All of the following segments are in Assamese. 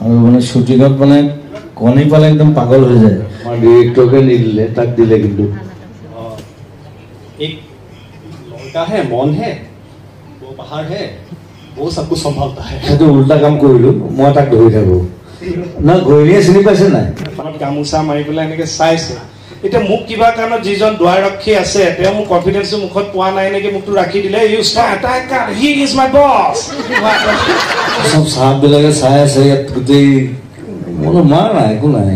আৰু মানে শুটিঙত মানে কণী পালে একদম পাগল হৈ যায় আমাৰ ডিৰেক্টৰকে নিদিলে তাক দিলে কিন্তু एक लड़का है मन है वो बाहर है वो सब कुछ संभालता है সেইটো উল্টা কাম কৰিলো মই তাক ধৰি থাকো না গৰিয়ে চিনি পাইছে নাই গামোচা মাৰি পেলাই এনেকে চাইছে এটা মুখ কিবা কাৰণত যিজন দুৱাৰৰক্ষী আছে তেওঁ মোক কনফিডেন্স মুখত পোৱা নাই নেকি মুখটো ৰাখি দিলে you start he is my boss সব সাপ বিলাকে চাই আছে ইয়াত গোটেই মোৰো মাৰ নাই একো নাই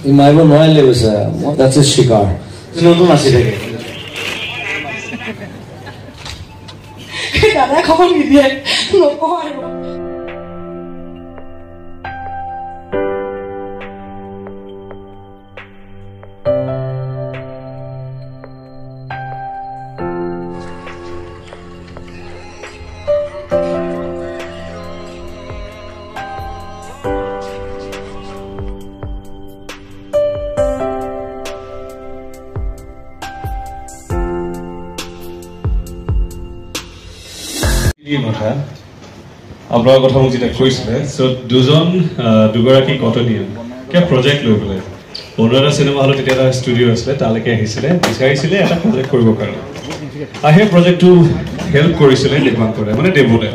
ই মাৰিব নোৱাৰিলে কৈছে মই that's a শিকাৰ নতুন আছে থাকে দাদা খবৰ নিদিয়ে নকওঁ আৰু কথা আপোনাৰ কথা মোক যেতিয়া কৈছিলে দুগৰাকী কটনীয়া কিয় প্ৰজেক্ট লৈ পেলাই অনুৰাধা চিনেমা হলত তেতিয়া এটা ষ্টুডিঅ' আছিলে তালৈকে আহিছিলে বিচাৰিছিলে এটা প্ৰজেক্ট কৰিবৰ কাৰণে সেই প্ৰজেক্টটো হেল্প কৰিছিলে নিৰ্মাণ কৰে মানে দেৱলে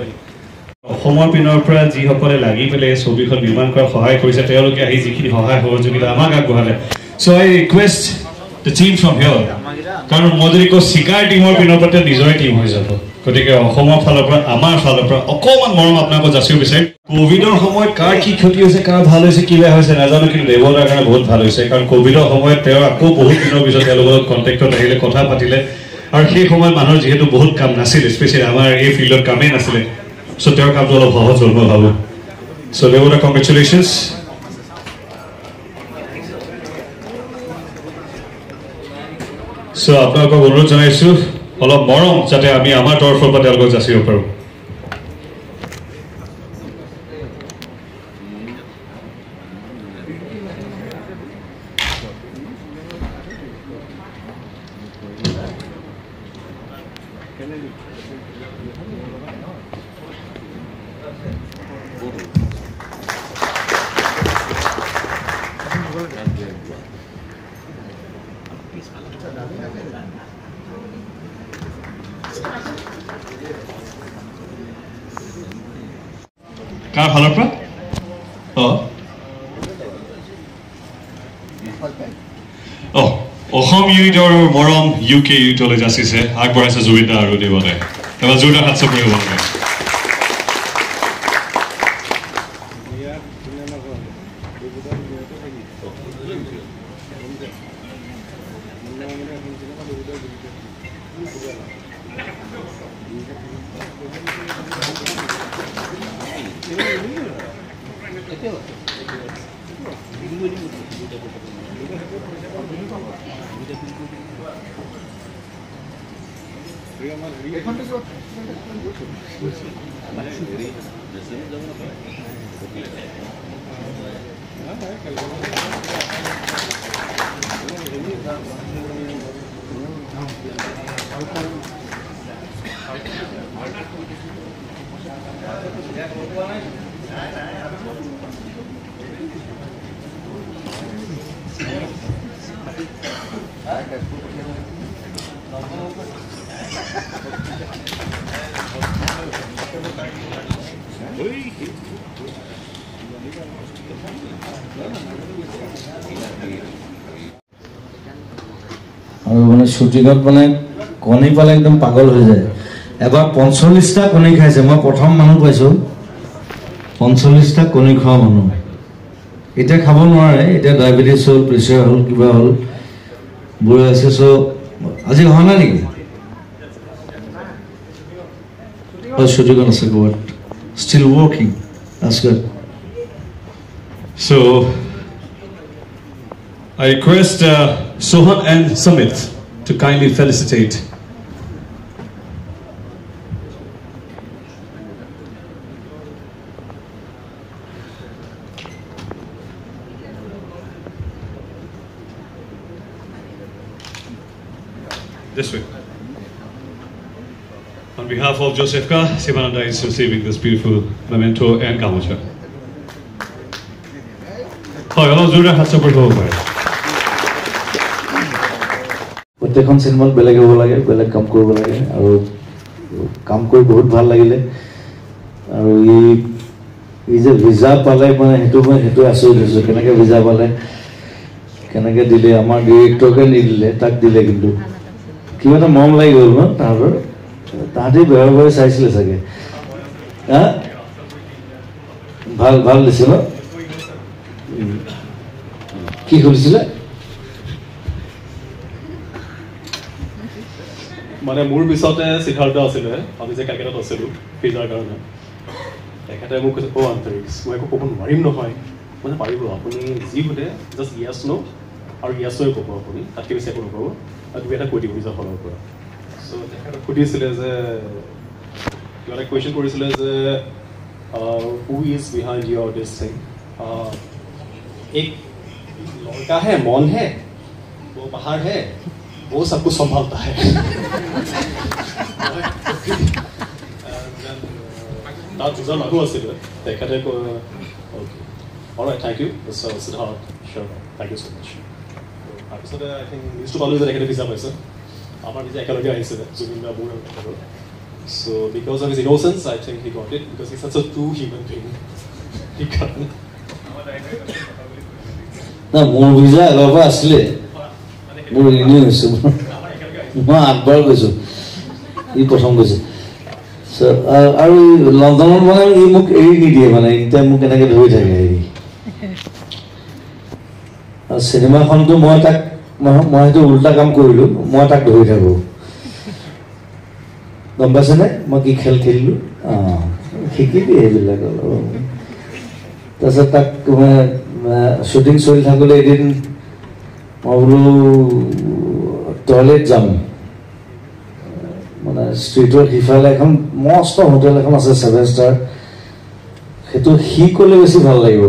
অসমৰ পিনৰ পৰা যিসকলে লাগি পেলাই ছবিখন নিৰ্মাণ কৰাত সহায় কৰিছে তেওঁলোকে আহি যিখিনি সহায় সহযোগিতা আমাক আগবঢ়ালে so' I request the team from here কাৰণ মই যদি কওঁ চিকাৰ টিমৰ পিনৰ পৰা নিজৰে টিম হৈ যাব গতিকে অসমৰ ফালৰ পৰা আমাৰ ফালৰ পৰা অকণমান মৰম আপোনালোকক যাচিব বিচাৰিম কোভিডৰ সময়ত কাৰ কি ক্ষতি হৈছে কাৰ ভাল হৈছে কি বেয়া হৈছে নাজানো কিন্তু দেৱদাৰ কাৰণে বহুত ভাল হৈছে কাৰণ কোভিডৰ সময়ত তেওঁ আকৌ বহুত দিনৰ পিছত তেওঁলোকৰ লগত কণ্টেক্টত আহিলে কথা পাতিলে আৰু সেই সময়ত মানুহৰ যিহেতু বহুত কাম নাছিল স্পেচিয়েলি আমাৰ এই ফিল্ডত কামেই নাছিলে চ' তেওঁৰ কামটো অলপ সহজ হ'ল মই ভাবোঁ চ' দেৱদাৰ কংগ্ৰেচুলেশ্যনছ চ' আপোনালোকক অনুৰোধ জনাইছোঁ অলপ মৰম যাতে আমি আমাৰ তৰফৰ পৰা তেওঁলোকক যাচিব পাৰোঁ কাৰ ফালৰ পৰা অসম ইউনিটৰ মৰম UK ইউনিটলৈ যাচিছে আগবঢ়াইছে জুবিন দা আৰু দেৱদাই এবাৰ জোৰদাৰ হাত চাপৰি হ'ব লাগে আৰু মানে শুটিঙত মানে কণী পালে একদম পাগল হৈ যায় এবাৰ 45টা কণী খাইছে মই প্ৰথম মানুহ পাইছোঁ 45টা কণী খোৱা মানুহ এতিয়া খাব নোৱাৰে এতিয়া ডায়েবেটিছ হ'ল প্ৰেছাৰ হ'ল কিবা হ'ল বুঢ়া আছে চ' আজি অহা নাই নেকি শুটিঙত আছে ক'ৰবাত still working that's good so I request Sohan and Samit to kindly felicitate this way. On behalf of Joseph Ka, Sivananda is receiving this beautiful memento and gamucha. হয় অলপ জোৰে হাত চাপৰি হ'ব পাৰে প্ৰত্যেকখন চিনেমাত বেলেগ হ'ব লাগে বেলেগ কাম কৰিব লাগে আৰু কাম কৰি বহুত ভাল লাগিলে আৰু ই যে ভিজা পালে মানে সেইটো আচৰিত হৈছোঁ কেনেকৈ ভিজা পালে কেনেকৈ দিলে আমাৰ ডিৰেক্টৰকে নিদিলে তাক দিলে কিন্তু কিবা এটা মৰম লাগি গ'ল ন তাহাঁতি বেয়া চাইছিলে চাগে হা ভাল দিছে ন কি খুলিছিলে মানে মোৰ পিছতে সিদ্ধাৰ্থ আছিলে আমি যে কালকাতাত আছিলোঁ ফিজাৰ কাৰণে তেখেতে মোক কৈছে আন্তৰিক্স মই একো ক'ব নোৱাৰিম নহয় মানে পাৰিব আপুনি যি সোধে জাষ্ট য়েছ ন' আৰু য়েছই ক'ব আপুনি তাতকৈ বেছি একো নক'ব আৰু দুই এটা কৈ দিব নিজৰ ফালৰ পৰা চ' তেখেতে সুধিছিলে যে কিবা এটা কুৱেশ্যন কৰিছিলে যে who is behind your this thing এক লড়কা হে মন হে वो बाहर है वो सब कुछ संभालता है তাত দুজন মানুহ আছিলে তেখেতে alright thank you Siddharth sir thank you so' much তাৰপিছতে আই থিংক নিউজটো পালোঁ যে তেখেতে ভিজা পাইছে আমাৰ নিজে একেলগে আহিছিলে জুবিন দা মোৰ আৰু তেখেতৰ so' because of his innocence I think he got it because is such a true human being সেইকাৰণে না মোৰ ভিজা আগৰ পৰা আছিলে মোৰ ৰিনিউ হৈছে মই 8 বাৰ গৈছোঁ ই প্ৰথম গৈছে আৰু লণ্ডনত মানে ই মোক এৰি নিদিয়ে মানে এতিয়া মোক এনেকৈ ধৰি থাকে হেৰি আৰু চিনেমাখনটো মই সেইটো উল্টা কাম কৰিলোঁ মই তাক ধৰি থাকোঁ গম পাইছেনে মই কি খেল খেলিলোঁ শিকিবি সেইবিলাক অলপ তাৰপিছত তাক শ্বুটিং চলি থাকোঁতে এদিন মই বোলো টয়লেট যাম মানে ষ্ট্ৰীটৰ সিফালে এখন মস্ত হোটেল এখন আছে 7 ষ্টাৰ সেইটো সি ক'লে বেছি ভাল লাগিব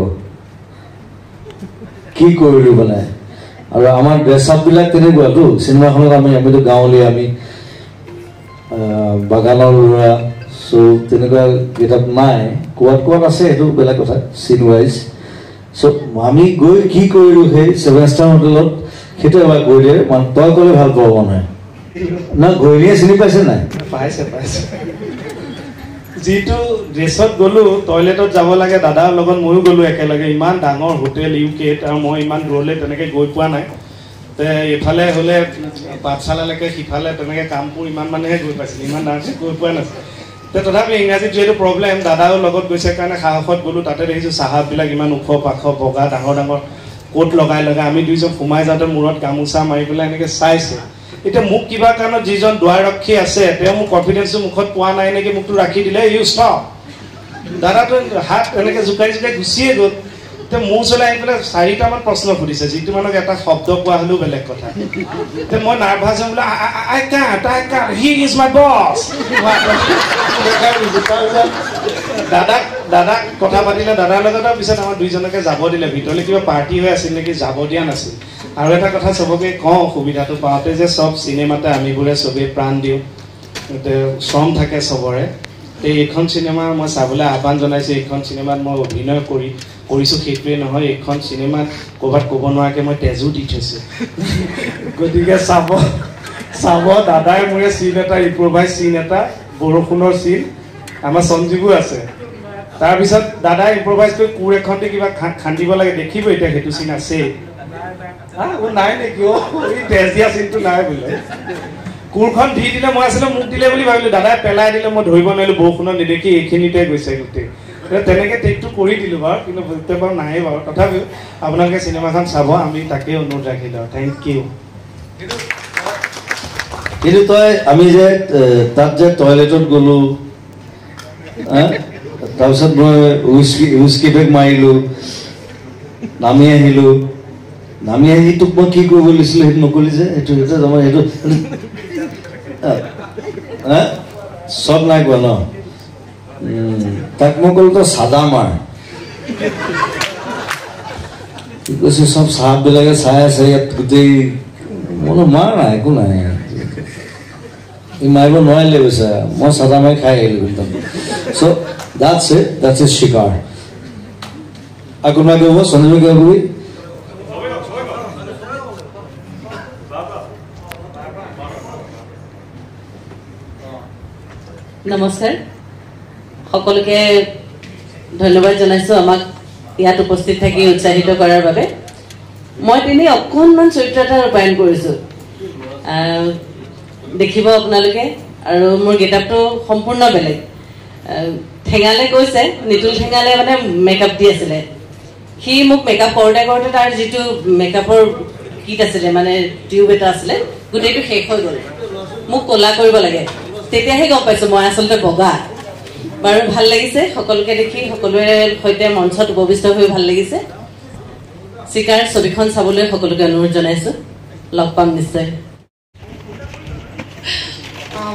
কি কৰিলোঁ মানে আৰু আমাৰ ড্ৰেছ আপবিলাক তেনেকুৱাতো চিনেমাখনত আমিতো গাঁৱলীয়া আমি বাগানৰ ল'ৰা চ' তেনেকুৱা কিতাপ নাই ক'ৰবাত আছে সেইটো বেলেগ কথা চিন ৱাইজ চ' আমি গৈ কি কৰিলোঁ সেই 7 ষ্টাৰ হোটেলত সেইটো এবাৰ গৈ দিয়ে মানে তই ক'লে ভাল পাব মানুহে না ঘৈণীয়ে চিনি পাইছে নাই পাইছে যিটো ড্ৰেছত গ'লো টয়লেটত যাব লাগে দাদাৰ লগত ময়ো গ'লো একেলগে ইমান ডাঙৰ হোটেল ইউকেত আৰু মই ইমান দূৰলৈ তেনেকৈ গৈ পোৱা নাই তে এইফালে হ'লে পাঠশালালৈকে সিফালে তেনেকৈ কামপুৰ ইমান মানুহে গৈ পাইছিল ইমান ডাঙৰকৈ গৈ পোৱা নাছিল তে তথাপি ইংৰাজীত যিহেতু প্ৰব্লেম দাদাও লগত গৈছে কাৰণে সাহসত গ'লোঁ তাতে দেখিছোঁ চাহাববিলাক ইমান ওখ পাখ বগা ডাঙৰ কোট লগাই আমি দুইজন সোমাই যাওঁতে মূৰত গামোচা মাৰি পেলাই এনেকৈ চাইছে এতিয়া মোক কিবা কাৰণত যিজন দুৱাৰৰক্ষী আছে তেওঁ মোক কনফিডেন্সটো মুখত পোৱা নাই নেকি মোকতো ৰাখি দিলে ইউ ষ্টপ দাদাটো হাত এনেকৈ জোকাই গুচিয়ে গ'ল এতিয়া মোৰ ওচৰলৈ আহি পেলাই 4টামান প্ৰশ্ন সুধিছে যিটো মানুহক এটা শব্দ কোৱা হ'লেও বেলেগ কথা এতিয়া মই নাৰ্ভাছ হ'ম বোলে আই কাণ্ট হি ইজ মাই বছ দাদাক কথা পাতিলে দাদাৰ লগত পিছত আমাৰ দুইজনকে যাব দিলে ভিতৰলৈ কিবা পাৰ্টি হৈ আছিল নেকি যাব দিয়া নাছিল আৰু এটা কথা চবকে কওঁ সুবিধাটো পাওঁতে যে চব চিনেমাতে আমিবোৰে চবেই প্ৰাণ দিওঁ শ্ৰম থাকে চবৰে এইখন চিনেমা মই চাবলৈ আহ্বান জনাইছোঁ এইখন চিনেমাত মই অভিনয় কৰিছোঁ সেইটোৱে নহয় এইখন চিনেমাত ক'ৰবাত ক'ব নোৱাৰাকৈ মই তেজো দি থৈছোঁ গতিকে চাব দাদাই মোৰে চিন এটা ইম্প্ৰভাইজ চিন এটা বৰষুণৰ চিন আমাৰ সঞ্জীৱো আছে তাৰপিছত দাদাই ইম্প্ৰভাইজ কৰি কোৰ এখন দি কিবা খান্দিব লাগে দেখিব এতিয়া সেইটো চিন আছে নাই নেকি তেজ দিয়া চিনটো নাই বোলে কোৰখন দি দিলে মই আছিলে মোক দিলে বুলি ভাবিলোঁ দাদাই পেলাই দিলে মই ধৰিব নোৱাৰিলোঁ বৰষুণত নেদেখি এইখিনিতে গৈছে গোটেই তেনেকৈ টেকটো কৰি দিলোঁ বাৰু কিন্তু গোটেই বাৰু নাই বাৰু তথাপিও আপোনালোকে চিনেমাখন চাব আমি তাকেই অনুৰোধ ৰাখিলোঁ থেংক ইউ কিন্তু আমি যে তাত যে টয়লেটত গ'লোঁ তাৰপিছত মই উইস্কি বেগ মাৰিলোঁ নামি আহি তোক মই কি কৰিব লৈছিলোঁ সেইটো নকলি যে সেইটো চব নাই কোৱা ন তাক মই ক'লো তই চাদা মাৰ কি কৈছে চব চাহাববিলাকে চাই আছে ইয়াত গোটেই বোলো মাৰ নাই একো নাই ই মাৰিব নোৱাৰিলে কৈছে মই চাদা মাৰি খাই আহিলোঁ চ' that's it, that's his শিকাৰ আৰু কোনোবাই ক'ব সঞ্জীৱে কিবা কবি নমস্কাৰ সকলোকে ধন্যবাদ জনাইছোঁ আমাক ইয়াত উপস্থিত থাকি উৎসাহিত কৰাৰ বাবে মই তিনি অকণমান চৰিত্ৰ এটা ৰূপায়ণ কৰিছোঁ দেখিব আপোনালোকে আৰু মোৰ গেটআপটো সম্পূৰ্ণ বেলেগ ঠেঙালে কৈছে নিতুল ঠেঙালে মানে মেকআপ দি আছিলে সি মোক মেকআপ কৰোঁতে কৰোঁতে তাৰ যিটো মেকআপৰ কিট আছিলে মানে টিউব এটা আছিলে গোটেইটো শেষ হৈ গ'ল মোক ক'লা কৰিব লাগে তেতিয়াহে গম পাইছোঁ মই আচলতে বগা বাৰু ভাল লাগিছে সকলোকে দেখি সকলোৰে সৈতে মঞ্চত উপবিষ্ট হৈ ভাল লাগিছে চিকাৰ ছবিখন চাবলৈ সকলোকে অনুৰোধ জনাইছোঁ লগ পাম নিশ্চয়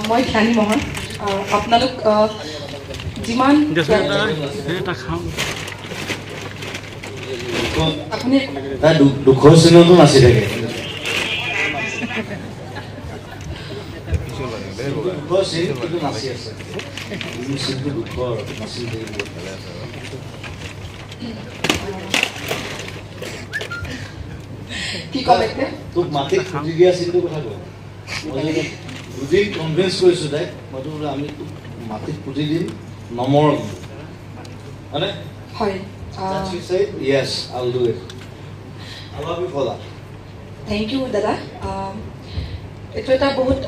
মই ধ্যানী মহন আপোনালোক যিমান আপুনি দুখৰ চিনতো নাচি থাকে কি ক'লে এতিয়া তোক মাটিত ফুটি দিয়া চিনটোৰ কথা কওঁ মই দুদিন কনভিন্স কৰিছোঁ তাইক মইতো বোলে আমি তোক মাটিত পুতি দিম নমৰ হয়নে হয় She said, yes, I'll do it. I love you for that. Thank you দাদা এইটো এটা বহুত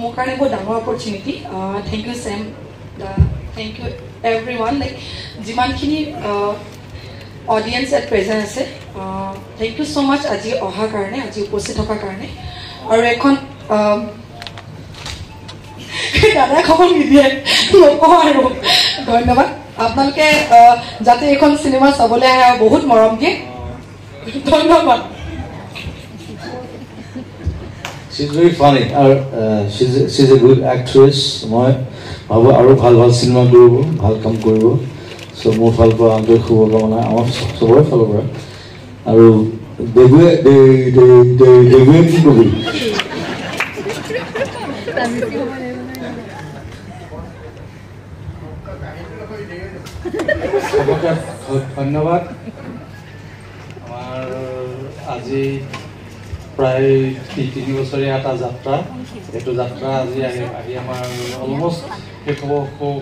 মোৰ কাৰণে বহুত ডাঙৰ opportunity thank you same thank you everyone like যিমানখিনি অডিয়েঞ্চ ইয়াত প্ৰেজেণ্ট আছে থেংক ইউ ছ' মাছ আজি অহাৰ কাৰণে আজি উপস্থিত থকাৰ কাৰণে আৰু এখন দাদাই খবৰ নিদিয়ে নকওঁ আৰু ধন্যবাদ আপোনালোকে যাতে এইখন চিনেমা চাবলৈ আহে বহুত মৰম দিয়ে ধন্যবাদ She's very funny. She's a good actress. মই ভাবোঁ আৰু ভাল ভাল চিনেমা কৰিব ভাল কাম কৰিব চ' মোৰ ফালৰ পৰা আন্তৰিক শুভকামনা আমাৰ চবৰে ফালৰ পৰা আৰু দেৱে কি কবি ধন্যবাদ আমাৰ আজি প্ৰায় 3 বছৰীয়া এটা যাত্ৰা এইটো যাত্ৰা আজি আহি আমাৰ অলমষ্ট শেষ হ'ব খুব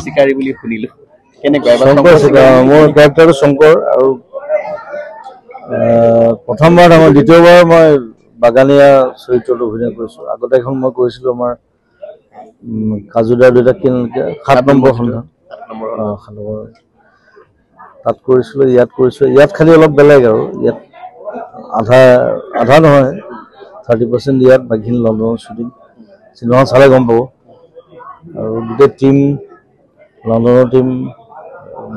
চিকাৰী বুলি শুনিলো কেনেকুৱা মোৰ কেৰেক্টাৰটো শংকৰ আৰু প্ৰথমবাৰ আমাৰ দ্বিতীয়বাৰ মই বাগানীয়া চৰিত্ৰত অভিনয় কৰিছোঁ আগতে এখন মই কৰিছিলোঁ আমাৰ কাজুদাৰ দুটা 7 নম্বৰ সন্ধান তাত কৰিছিলোঁ ইয়াত কৰিছোঁ ইয়াত খালি অলপ বেলেগ আৰু ইয়াত আধা নহয় 30% ইয়াত বাকীখিনি লণ্ডনৰ শ্বুটিং চিনেমাখন চালে গম পাব আৰু গোটেই টীম লণ্ডনৰ টীম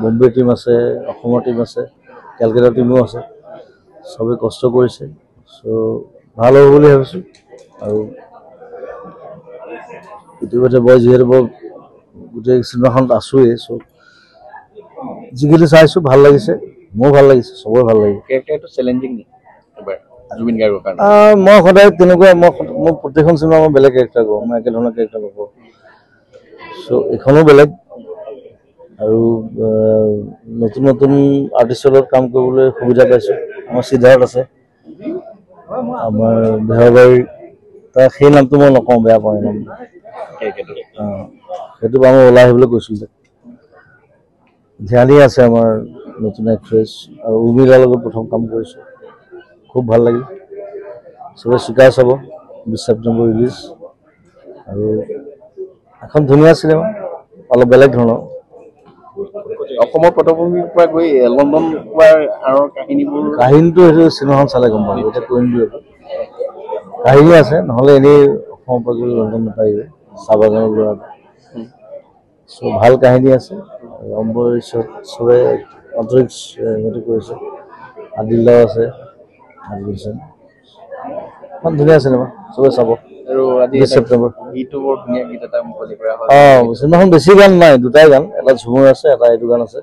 বম্বে টীম আছে অসমৰ টীম আছে কেলকাটা টীমো আছে চবেই কষ্ট কৰিছে চ' ভাল হ'ব বুলি ভাবিছোঁ আৰু ইতিমধ্যে মই যিহেতু গোটেই চিনেমাখনত আছোঁৱেই চ' যিখিনি চাইছোঁ ভাল লাগিছে মোৰ ভাল লাগিছে চবৰে ভাল লাগিছে কেৰেক্টাৰটো চেলেঞ্জিং নেকি এবাৰ জুবিন গাৰ্গৰ কাৰণে মই সদায় তেনেকুৱা মই প্ৰত্যেকখন চিনেমা মই বেলেগ কেৰেক্টাৰ কৰোঁ মই একেধৰণৰ কেৰেক্টাৰ নকৰোঁ চ' এইখনো বেলেগ আৰু নতুন নতুন আৰ্টিষ্টৰ লগত কাম কৰিবলৈ সুবিধা পাইছোঁ আমাৰ সিদ্ধাৰ্থ আছে আমাৰ বেহৰবাৰী তাৰ সেই নামটো মই নকওঁ বেয়া পাওঁ নাম সেইটো পৰা মই ওলাই আহিবলৈ কৈছিলোঁ ধ্যানী আছে আমাৰ নতুন এক্ট্ৰেছ আৰু উৰ্মিলাৰ লগত প্ৰথম কাম কৰিছোঁ খুব ভাল লাগিল চবে চিকাৰ চাব 20 ছেপ্টেম্বৰ ৰিলিজ আৰু এখন ধুনীয়া চিনেমা অলপ বেলেগ ধৰণৰ অসমৰ পটভূমিৰ পৰা গৈ লণ্ডন পোৱাৰ আৰু কাহিনীটো সেইটো চিনেমাখন চালে গম পাব এতিয়া কৈ নিদিওঁ কাহিনী আছে নহ'লে এনেই অসমৰ পৰা গৈ লণ্ডন নাপায়গৈ চাহ বাগানৰ ল'ৰা চ' ভাল কাহিনী আছে অম্বৰীশত চবে আন্তৰিক হেৰি কৰিছে আদিলদাও আছে এখন ধুনীয়া চিনেমা চবে চাব আৰু আজি 20 ছেপ্টেম্বৰ গীতটো বৰ ধুনীয়া গীত এটা মুকলি কৰা হয় চিনেমাখন বেছি গান নাই দুটাই গান এটা ঝুমুৰ আছে এটা এইটো গান আছে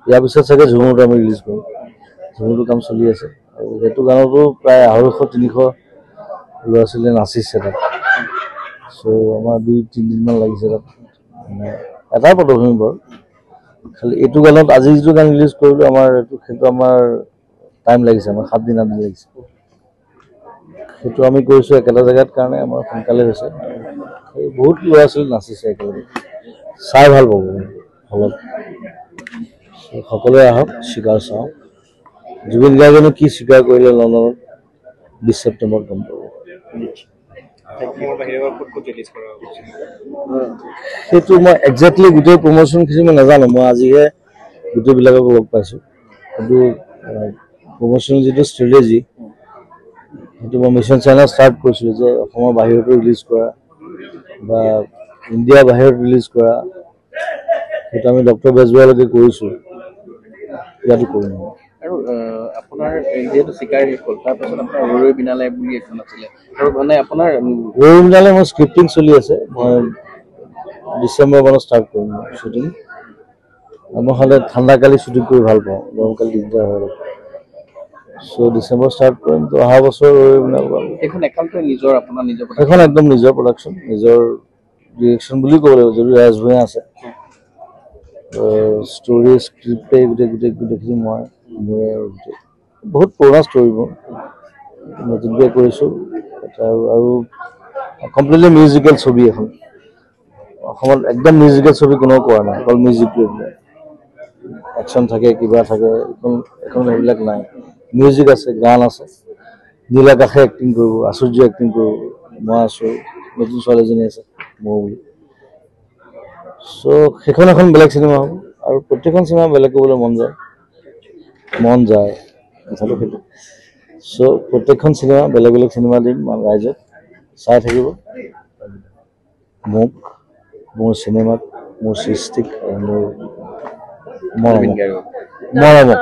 ইয়াৰ পিছত চাগে ঝুমুৰটো আমি ৰিলিজ কৰিম ঝুমুৰটো কাম চলি আছে আৰু সেইটো গানতো প্ৰায় 250-300 ল'ৰা ছোৱালীয়ে নাচিছে তাত চ' আমাৰ 2-3 দিনমান লাগিছে তাত মানে এটাই পটভূমি বাৰু খালি এইটো গানত আজি যিটো গান ৰিলিজ কৰিলোঁ আমাৰ সেইটো আমাৰ টাইম লাগিছে, আমাৰ 7 দিন 8 দিন লাগিছে। সেইটো আমি কৰিছোঁ একেটা জেগাত কাৰণে আমাৰ সোনকালে হৈছে। বহুত ল'ৰা ছোৱালী নাচিছে একেলগে, চাই ভাল পাব হলত। সকলোৱে আহক, স্বীকাৰ চাওঁ। জুবিন গাৰ্গেনো কি স্বীকাৰ কৰিলে লণ্ডনত 20 ছেপ্টেম্বৰত গম পাব। সেইটো মই একজেক্টলি গোটেই প্ৰমোশ্যনখিনি মই নাজানো, মই আজিহে গোটেইবিলাকক লগ পাইছোঁ। কিন্তু প্ৰমোশ্যনেল যিটো ষ্ট্ৰেটেজি সেইটো মই মিছন চাইনা ষ্টাৰ্ট কৰিছিলোঁ যে অসমৰ বাহিৰতো ৰিলিজ কৰা বা ইণ্ডিয়াৰ বাহিৰত ৰিলিজ কৰা, সেইটো আমি ডক্টৰ বেজবৰুৱালৈকে কৰিছোঁ, ইয়াতো কৰিম। আৰু আপোনাৰ যিহেতু চিকাৰ শেষ হ'ল, তাৰপাছত আপোনাৰ ৰৈ বিনালে বুলি এখন আছিলে, আৰু মানে আপোনাৰ ৰৈ বিনালে মোৰ স্ক্ৰিপ্টিং চলি আছে। মই ডিচেম্বৰ মানত ষ্টাৰ্ট কৰিম শ্বুটিং। মই হ'লে ঠাণ্ডাকালি শ্বুটিং কৰি ভাল পাওঁ, গৰমকালি দিগদাৰ হয় অলপ। চ' ডিচেম্বৰ ষ্টাৰ্ট কৰিম। তো অহা বছৰ ৰৈ বিনাল এইখন একাউণ্টে নিজৰ আপোনাৰ নিজৰ এখন একদম নিজৰ প্ৰডাকশ্যন, নিজৰ ডিৰেকশ্যন বুলি ক'ব লাগিব, যদি ৰাজ ভূঞা আছে। ষ্টৰি স্ক্ৰিপ্টে গোটেইখিনি মই বহুত পুৰণা ষ্টৰিবোৰ নতুনকৈ কৰিছোঁ। আৰু কমপ্লিটলি মিউজিকেল ছবি এখন। অসমত একদম মিউজিকেল ছবি কোনেও কৰা নাই, অকল মিউজিক লৈ পেলাই। একশ্যন থাকে, কিবা থাকে, এখন সেইবিলাক নাই। মিউজিক আছে, গান আছে। নীল আকাশে এক্টিং কৰিব, আচুৰ্য এক্টিং কৰিব, মই আছোঁ, নতুন ছোৱালীজনী আছে মৌ বুলি। চ' সেইখন এখন বেলেগ চিনেমা হ'ব। আৰু প্ৰত্যেকখন চিনেমা বেলেগ কৰিবলৈ মন যায় কথাটো সেইটো। চ' প্ৰত্যেকখন চিনেমা বেলেগ বেলেগ চিনেমা দিম ৰাইজক, চাই থাকিব মোক, মোৰ চিনেমাক, মোৰ সৃষ্টিক, আৰু মোৰ মৰমক।